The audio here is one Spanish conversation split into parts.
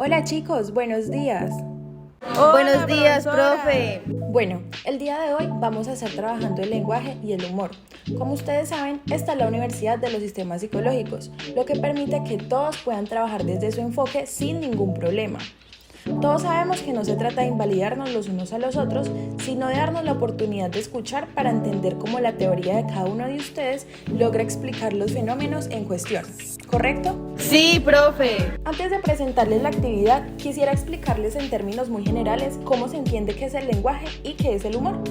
Hola chicos, buenos días. Hola, Buenos días, profesora. profe. Bueno, el día de hoy vamos a estar trabajando el lenguaje y el humor. Como ustedes saben, esta es la Universidad de los Sistemas Psicológicos, lo que permite que todos puedan trabajar desde su enfoque sin ningún problema. Todos sabemos que no se trata de invalidarnos los unos a los otros, sino de darnos la oportunidad de escuchar para entender cómo la teoría de cada uno de ustedes logra explicar los fenómenos en cuestión. ¿Correcto? Sí, profe. Antes de presentarles la actividad, quisiera explicarles en términos muy generales cómo se entiende qué es el lenguaje y qué es el humor.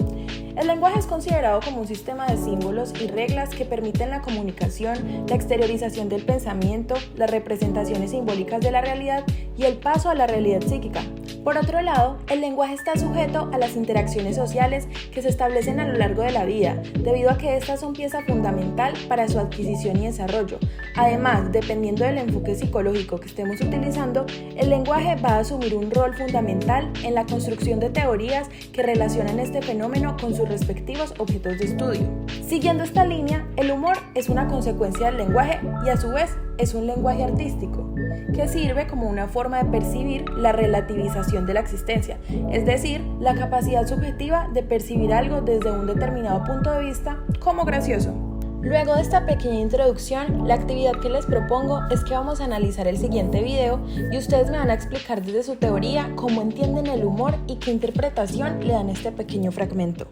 El lenguaje es considerado como un sistema de símbolos y reglas que permiten la comunicación, la exteriorización del pensamiento, las representaciones simbólicas de la realidad y el paso a la realidad psíquica. Por otro lado, el lenguaje está sujeto a las interacciones sociales que se establecen a lo largo de la vida, debido a que estas son pieza fundamental para su adquisición y desarrollo. Además, dependiendo del enfoque psicológico que estemos utilizando, el lenguaje va a asumir un rol fundamental en la construcción de teorías que relacionan este fenómeno con sus respectivos objetos de estudio. Siguiendo esta línea, el humor es una consecuencia del lenguaje y a su vez es un lenguaje artístico, que sirve como una forma de percibir la relativización de la existencia, es decir, la capacidad subjetiva de percibir algo desde un determinado punto de vista como gracioso. Luego de esta pequeña introducción, la actividad que les propongo es que vamos a analizar el siguiente video y ustedes me van a explicar desde su teoría cómo entienden el humor y qué interpretación le dan a este pequeño fragmento.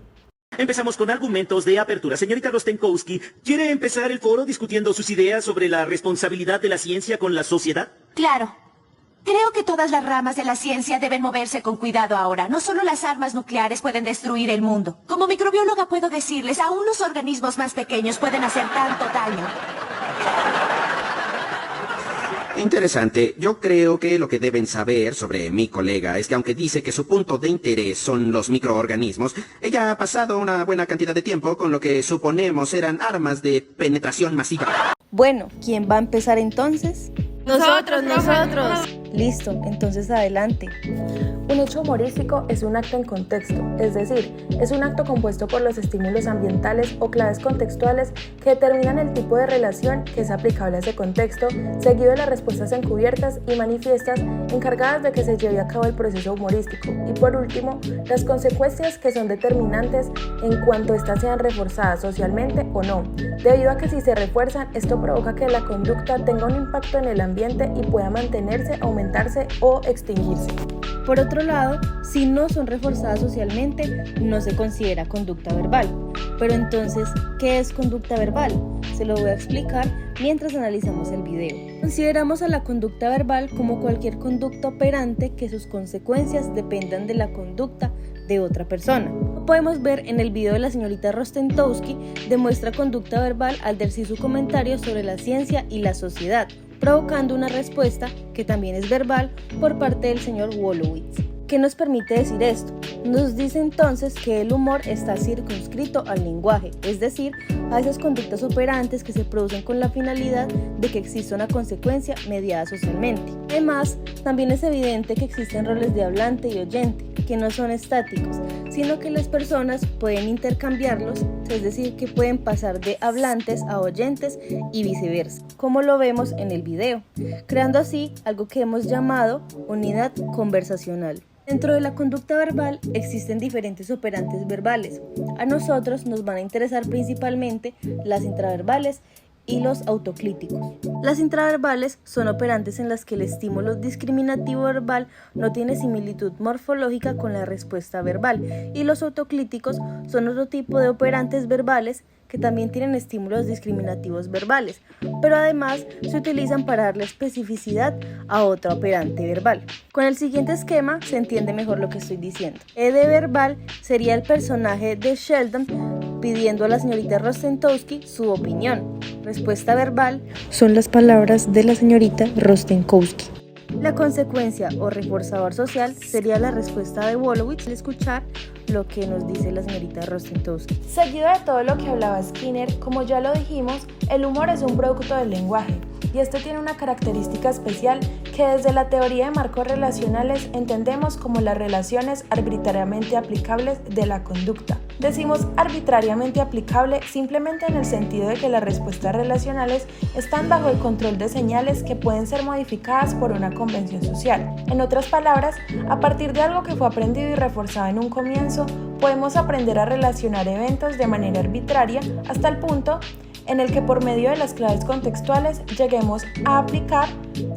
Empezamos con argumentos de apertura. Señorita Rostenkowski, ¿quiere empezar el foro discutiendo sus ideas sobre la responsabilidad de la ciencia con la sociedad? Claro. Creo que todas las ramas de la ciencia deben moverse con cuidado ahora. No solo las armas nucleares pueden destruir el mundo. Como microbióloga puedo decirles, aún los organismos más pequeños pueden hacer tanto daño. Interesante. Yo creo que lo que deben saber sobre mi colega es que aunque dice que su punto de interés son los microorganismos, ella ha pasado una buena cantidad de tiempo con lo que suponemos eran armas de penetración masiva. Bueno, ¿quién va a empezar entonces? Nosotros. Listo, entonces adelante. Un hecho humorístico es un acto en contexto, es decir, es un acto compuesto por los estímulos ambientales o claves contextuales que determinan el tipo de relación que es aplicable a ese contexto, seguido de las respuestas encubiertas y manifiestas encargadas de que se lleve a cabo el proceso humorístico, y por último, las consecuencias que son determinantes en cuanto éstas sean reforzadas socialmente o no, debido a que si se refuerzan, esto provoca que la conducta tenga un impacto en el ambiente y pueda mantenerse, aumentarse o extinguirse. Por otro lado, si no son reforzadas socialmente, no se considera conducta verbal. Pero entonces, ¿qué es conducta verbal? Se lo voy a explicar mientras analizamos el video. Consideramos a la conducta verbal como cualquier conducta operante que sus consecuencias dependan de la conducta de otra persona. Como podemos ver en el video de la señorita Rostenkowski, demuestra conducta verbal al decir su comentario sobre la ciencia y la sociedad, provocando una respuesta que también es verbal por parte del señor Wolowitz. ¿Qué nos permite decir esto? Nos dice entonces que el humor está circunscrito al lenguaje, es decir, a esas conductas operantes que se producen con la finalidad de que exista una consecuencia mediada socialmente. Además, también es evidente que existen roles de hablante y oyente, que no son estáticos, sino que las personas pueden intercambiarlos, es decir, que pueden pasar de hablantes a oyentes y viceversa, como lo vemos en el video, creando así algo que hemos llamado unidad conversacional. Dentro de la conducta verbal existen diferentes operantes verbales. A nosotros nos van a interesar principalmente las intraverbales y los autoclíticos. Las intraverbales son operantes en las que el estímulo discriminativo verbal no tiene similitud morfológica con la respuesta verbal, y los autoclíticos son otro tipo de operantes verbales que también tienen estímulos discriminativos verbales, pero además se utilizan para darle especificidad a otra operante verbal. Con el siguiente esquema se entiende mejor lo que estoy diciendo. Ed verbal sería el personaje de Sheldon pidiendo a la señorita Rostenkowski su opinión. Respuesta verbal son las palabras de la señorita Rostenkowski. La consecuencia o reforzador social sería la respuesta de Wolowitz al escuchar lo que nos dice la señorita Rostenkowski. Seguido de todo lo que hablaba Skinner, como ya lo dijimos, el humor es un producto del lenguaje y este tiene una característica especial que desde la teoría de marcos relacionales entendemos como las relaciones arbitrariamente aplicables de la conducta. Decimos arbitrariamente aplicable simplemente en el sentido de que las respuestas relacionales están bajo el control de señales que pueden ser modificadas por una convención social. En otras palabras, a partir de algo que fue aprendido y reforzado en un comienzo, podemos aprender a relacionar eventos de manera arbitraria hasta el punto en el que por medio de las claves contextuales lleguemos a aplicar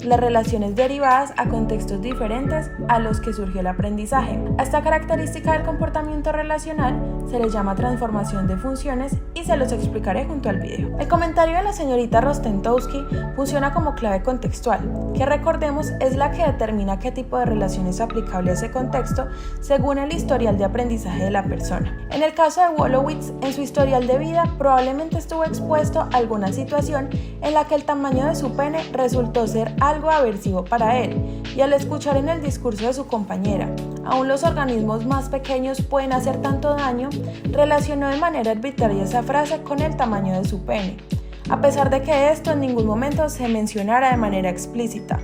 las relaciones derivadas a contextos diferentes a los que surgió el aprendizaje. A esta característica del comportamiento relacional se le llama transformación de funciones y se los explicaré junto al video. El comentario de la señorita Rostentowski funciona como clave contextual, que recordemos es la que determina qué tipo de relación es aplicable a ese contexto según el historial de aprendizaje de la persona. En el caso de Wolowitz, en su historial de vida probablemente estuvo expuesto a alguna situación en la que el tamaño de su pene resultó ser algo aversivo para él, y al escuchar en el discurso de su compañera, aún los organismos más pequeños pueden hacer tanto daño, relacionó de manera arbitraria esa frase con el tamaño de su pene, a pesar de que esto en ningún momento se mencionara de manera explícita,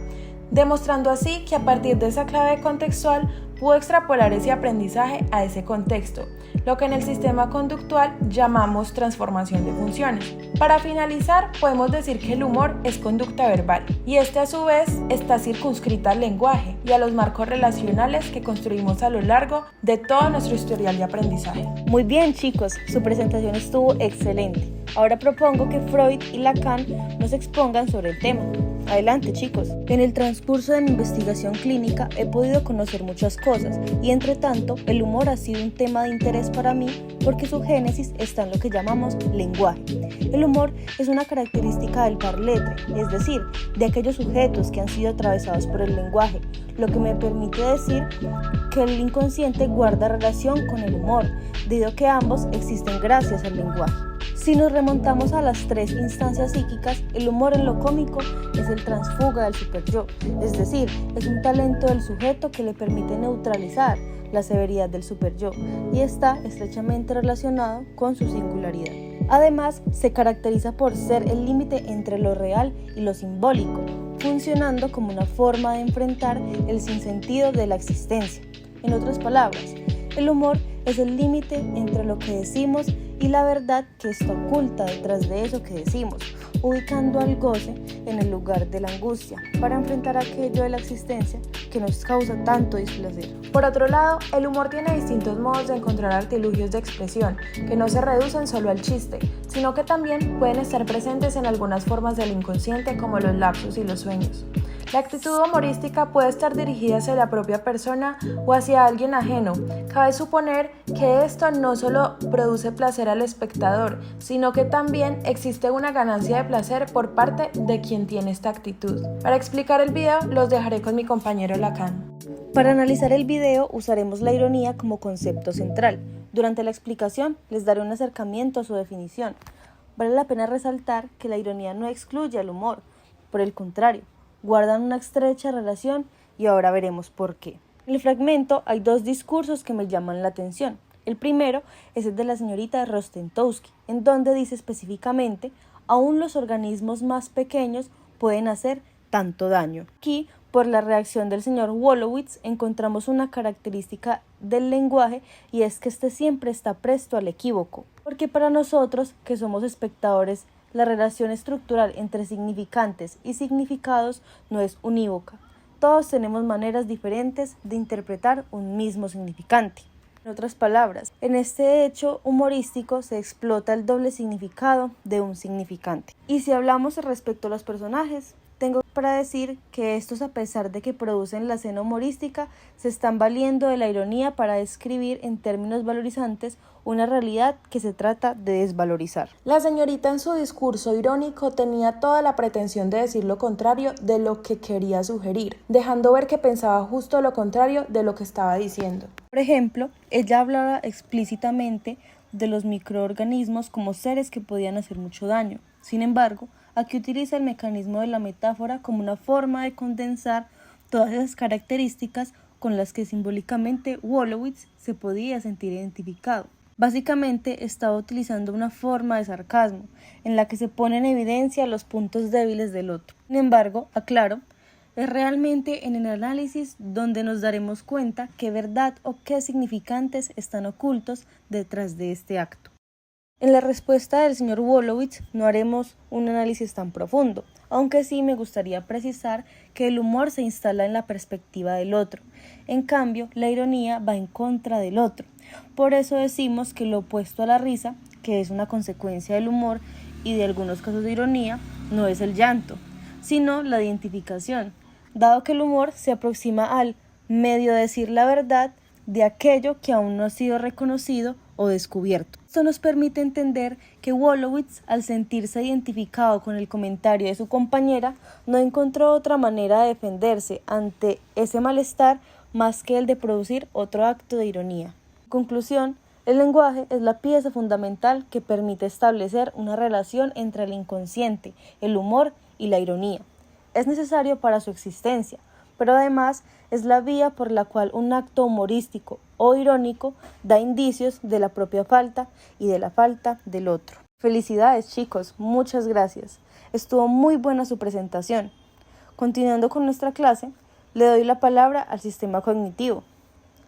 demostrando así que a partir de esa clave contextual pudo extrapolar ese aprendizaje a ese contexto, lo que en el sistema conductual llamamos transformación de funciones. Para finalizar, podemos decir que el humor es conducta verbal, y este a su vez está circunscrita al lenguaje y a los marcos relacionales que construimos a lo largo de todo nuestro historial de aprendizaje. Muy bien, chicos, su presentación estuvo excelente. Ahora propongo que Freud y Lacan nos expongan sobre el tema. Adelante, chicos. En el transcurso de mi investigación clínica he podido conocer muchas cosas y, entre tanto, el humor ha sido un tema de interés para mí porque su génesis está en lo que llamamos lenguaje. El humor es una característica del parletre, es decir, de aquellos sujetos que han sido atravesados por el lenguaje, lo que me permite decir que el inconsciente guarda relación con el humor, debido a que ambos existen gracias al lenguaje. Si nos remontamos a las tres instancias psíquicas, el humor en lo cómico es el transfuga del superyo, es decir, es un talento del sujeto que le permite neutralizar la severidad del superyo y está estrechamente relacionado con su singularidad. Además, se caracteriza por ser el límite entre lo real y lo simbólico, funcionando como una forma de enfrentar el sinsentido de la existencia. En otras palabras, el humor es el límite entre lo que decimos y la verdad que está oculta detrás de eso que decimos, ubicando al goce en el lugar de la angustia para enfrentar aquello de la existencia que nos causa tanto displacer. Por otro lado, el humor tiene distintos modos de encontrar artilugios de expresión que no se reducen solo al chiste, sino que también pueden estar presentes en algunas formas del inconsciente como los lapsus y los sueños. La actitud humorística puede estar dirigida hacia la propia persona o hacia alguien ajeno. Cabe suponer que esto no solo produce placer al espectador, sino que también existe una ganancia de placer por parte de quien tiene esta actitud. Para explicar el video, los dejaré con mi compañero Lacan. Para analizar el video usaremos la ironía como concepto central. Durante la explicación les daré un acercamiento a su definición. Vale la pena resaltar que la ironía no excluye al humor, por el contrario, guardan una estrecha relación y ahora veremos por qué. En el fragmento hay dos discursos que me llaman la atención. El primero es el de la señorita Rostentowski, en donde dice específicamente, aún los organismos más pequeños pueden hacer tanto daño. Aquí, por la reacción del señor Wolowitz, encontramos una característica del lenguaje y es que este siempre está presto al equívoco, porque para nosotros, que somos espectadores, la relación estructural entre significantes y significados no es unívoca. Todos tenemos maneras diferentes de interpretar un mismo significante. En otras palabras, en este hecho humorístico se explota el doble significado de un significante. Y si hablamos respecto a los personajes, tengo para decir que estos, a pesar de que producen la escena humorística, se están valiendo de la ironía para describir en términos valorizantes una realidad que se trata de desvalorizar. La señorita en su discurso irónico tenía toda la pretensión de decir lo contrario de lo que quería sugerir, dejando ver que pensaba justo lo contrario de lo que estaba diciendo. Por ejemplo, ella hablaba explícitamente de los microorganismos como seres que podían hacer mucho daño. Sin embargo, aquí utiliza el mecanismo de la metáfora como una forma de condensar todas esas características con las que simbólicamente Wolowitz se podía sentir identificado. Básicamente estaba utilizando una forma de sarcasmo en la que se pone en evidencia los puntos débiles del otro. Sin embargo, aclaro, es realmente en el análisis donde nos daremos cuenta qué verdad o qué significantes están ocultos detrás de este acto. En la respuesta del señor Wolowitz no haremos un análisis tan profundo, aunque sí me gustaría precisar que el humor se instala en la perspectiva del otro. En cambio, la ironía va en contra del otro. Por eso decimos que lo opuesto a la risa, que es una consecuencia del humor y de algunos casos de ironía, no es el llanto, sino la identificación, dado que el humor se aproxima al medio decir la verdad de aquello que aún no ha sido reconocido o descubierto. Esto nos permite entender que Wolowitz, al sentirse identificado con el comentario de su compañera, no encontró otra manera de defenderse ante ese malestar más que el de producir otro acto de ironía. En conclusión, el lenguaje es la pieza fundamental que permite establecer una relación entre el inconsciente, el humor y la ironía. Es necesario para su existencia, pero además es la vía por la cual un acto humorístico o irónico da indicios de la propia falta y de la falta del otro. Felicidades, chicos, muchas gracias. Estuvo muy buena su presentación. Continuando con nuestra clase, le doy la palabra al sistema cognitivo.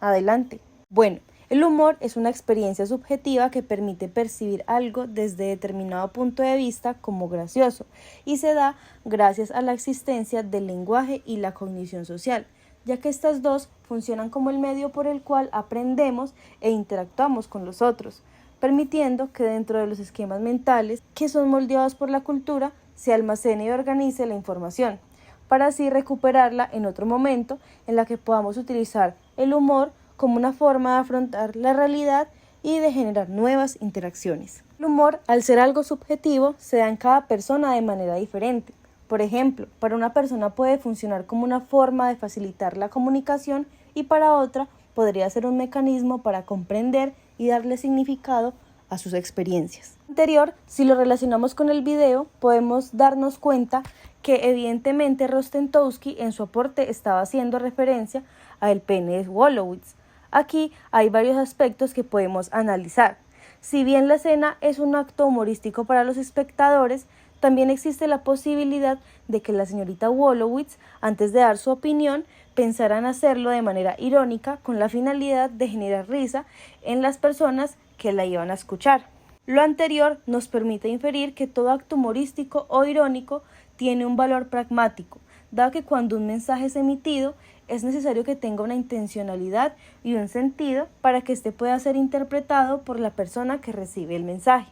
Adelante. Bueno, el humor es una experiencia subjetiva que permite percibir algo desde determinado punto de vista como gracioso y se da gracias a la existencia del lenguaje y la cognición social, ya que estas dos funcionan como el medio por el cual aprendemos e interactuamos con los otros, permitiendo que dentro de los esquemas mentales que son moldeados por la cultura se almacene y organice la información, para así recuperarla en otro momento en la que podamos utilizar el humor como una forma de afrontar la realidad y de generar nuevas interacciones. El humor, al ser algo subjetivo, se da en cada persona de manera diferente. Por ejemplo, para una persona puede funcionar como una forma de facilitar la comunicación y para otra podría ser un mecanismo para comprender y darle significado a sus experiencias. Anterior, si lo relacionamos con el video, podemos darnos cuenta que evidentemente Rostentowski en su aporte estaba haciendo referencia al pene de Wolowitz. Aquí hay varios aspectos que podemos analizar. Si bien la escena es un acto humorístico para los espectadores, también existe la posibilidad de que la señorita Wolowitz, antes de dar su opinión, pensara en hacerlo de manera irónica con la finalidad de generar risa en las personas que la iban a escuchar. Lo anterior nos permite inferir que todo acto humorístico o irónico tiene un valor pragmático, dado que cuando un mensaje es emitido, es necesario que tenga una intencionalidad y un sentido para que éste pueda ser interpretado por la persona que recibe el mensaje.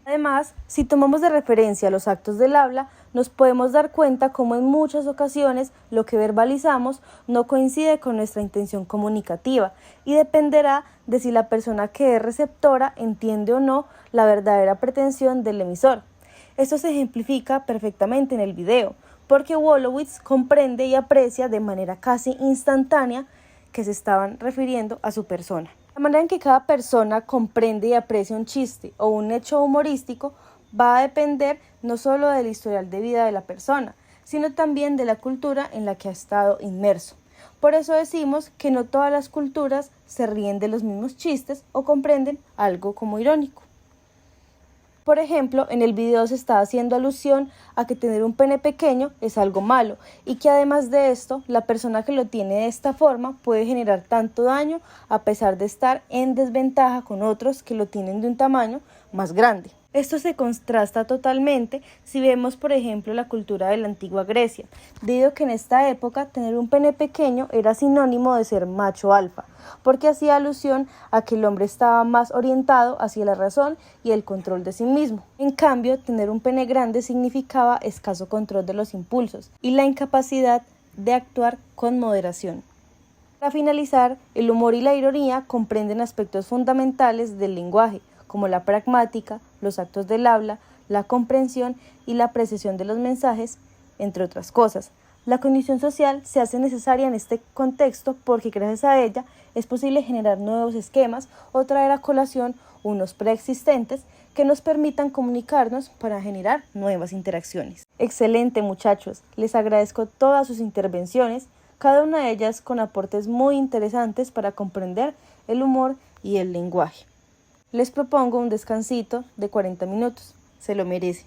Además, si tomamos de referencia los actos del habla, nos podemos dar cuenta cómo en muchas ocasiones lo que verbalizamos no coincide con nuestra intención comunicativa y dependerá de si la persona que es receptora entiende o no la verdadera pretensión del emisor. Esto se ejemplifica perfectamente en el video, porque Wolowitz comprende y aprecia de manera casi instantánea que se estaban refiriendo a su persona. La manera en que cada persona comprende y aprecia un chiste o un hecho humorístico va a depender no solo del historial de vida de la persona, sino también de la cultura en la que ha estado inmerso. Por eso decimos que no todas las culturas se ríen de los mismos chistes o comprenden algo como irónico. Por ejemplo, en el video se está haciendo alusión a que tener un pene pequeño es algo malo y que además de esto, la persona que lo tiene de esta forma puede generar tanto daño a pesar de estar en desventaja con otros que lo tienen de un tamaño más grande. Esto se contrasta totalmente si vemos, por ejemplo, la cultura de la antigua Grecia, debido a que en esta época tener un pene pequeño era sinónimo de ser macho alfa, porque hacía alusión a que el hombre estaba más orientado hacia la razón y el control de sí mismo. En cambio, tener un pene grande significaba escaso control de los impulsos y la incapacidad de actuar con moderación. Para finalizar, el humor y la ironía comprenden aspectos fundamentales del lenguaje, como la pragmática, los actos del habla, la comprensión y la precisión de los mensajes, entre otras cosas. La cognición social se hace necesaria en este contexto porque gracias a ella es posible generar nuevos esquemas o traer a colación unos preexistentes que nos permitan comunicarnos para generar nuevas interacciones. Excelente, muchachos, les agradezco todas sus intervenciones, cada una de ellas con aportes muy interesantes para comprender el humor y el lenguaje. Les propongo un descansito de 40 minutos. Se lo merece.